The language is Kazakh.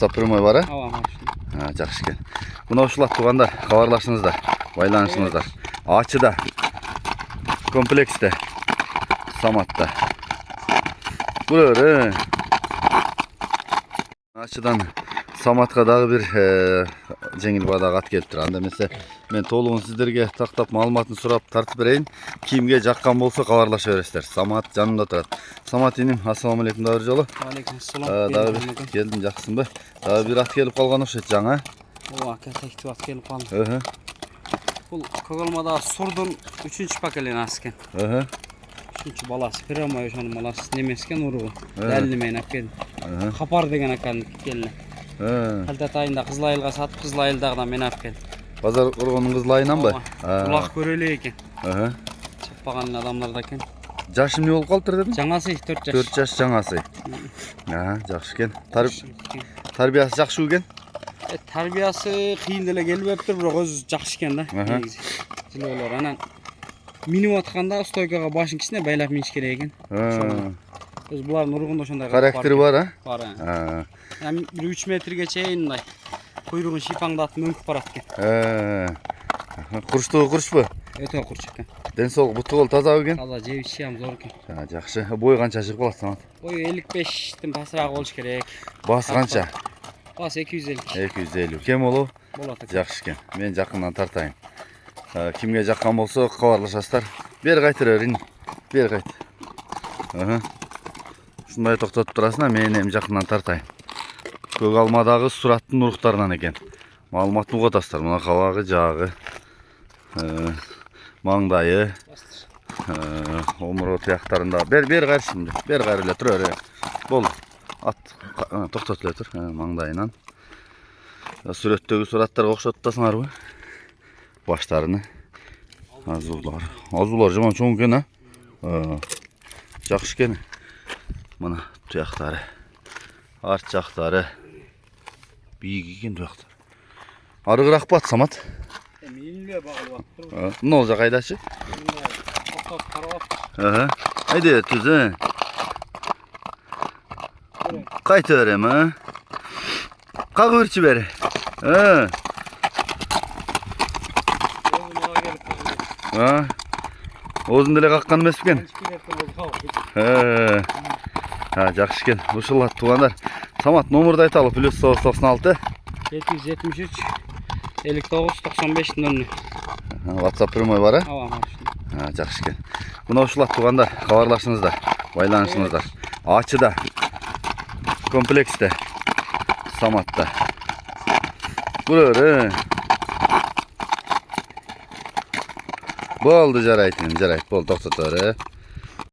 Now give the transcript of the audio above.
WhatsApp primoy var ha? Ава, Ha, жақсы екен. Мына ушулар туғандар, хабарлашыңыздар, байланышыңыздар. Ачыда, комплексте, Саматта. Бұлар, Ачыдан Саматқа дағы бір жеңіл бадағы ат келіп тұр. Анда месе мен толығын сіздерге тақтап малыматын сұрап тартып берейін. Киімге жаққан болса хабарлаша бересіздер. Самат жанымда тұрады. Самат енем, ассалаумалейкум да бір жолы. Дағы бір келдім, жақсың ба? Дағы бір ат келіп қалған ұқсайды жаңа. Ова, кәсәкті ат келіп қалды. Бұл көгалмада сұрдың 3-ші пакелен аскен. 3-ші баласы, прямой жаны баласы немескен ұрығы. Дәлімен әккен. Қапар деген әккен келі. Қалдат айында Қызылайылға сатып, Қызылайылдағыдан мен әпкен. Базар ұрғының Қызылайынан ба? Бұлақ көрелі екен. Шаппағанын адамларда екен. Жашым не болып қалдыр дедім? Жаңасы 4 жаш. 4 жаш жаңасы. Жақсы екен. Тарбиясы жақсы екен? Тарбиясы қиын деле келіп өптір, бірақ өз жақсы екен да. Жылы олар. Анан миніп атқанда стойкаға башын кісіне байлап менш керек екен. Өз бұлардың ұрығында шондай характері бар, а? Бар. 3 метрге чейін құйрығын шипаңдатып мөңкіп барады екен. Құрыштығы құрыш ба? Өте құрыш екен. Денсаулық бұты бол таза екен? Таза, жеп ішем зор екен. Жақсы. Бойы қанша шығып қалады Самат? Бойы 55-тен пасырақ болыш керек. Басы қанша? Басы 250. 250. Кем олу? Болады. Жақсы екен. Мен жақыннан тартайын. Кімге жаққан болса хабарлашасыздар. Бері қайтыр өрін. Бері қайт. Шындай тоқтатып тұрасына мен ем жақыннан тартайын. Көк алмадағы сұраттың ұрықтарынан екен. Малыматын ұғатастар. Мұна қабағы, жағы, маңдайы, омыры тұяқтарында. Бер қайыршын. Бер қайырылы тұр өрі. Бол. Ат тоқтатылы тұр. Маңдайынан. Сүреттегі сұраттарға оқшаттасыңар ғой. Баштарыны. Азулар. Азулар жаман чоң екен, жақсы екен. Мына тұяқтары. Арт жақтары. Биік екен тұяқтары. Арығырақ бат, Самат. Мейлі бағыл бат. Нол жақ айдашы? Айде түзі. Қайты өрем, қағы өрчі бәрі. Озын діле қаққан емес бекен? Жақсы екен. Ұшылат туғандар. Самат номырды айталы. Плюс 996 773 59 95 00. WhatsApp прямой бар, а? Ава, жақсы екен. Мына ұшылат туғандар. Хабарлашыңыздар. Байланышыңыздар. Ачыда. Комплексте. Саматта. Бұлар, Болды жарайды, бол тоқтат өрі.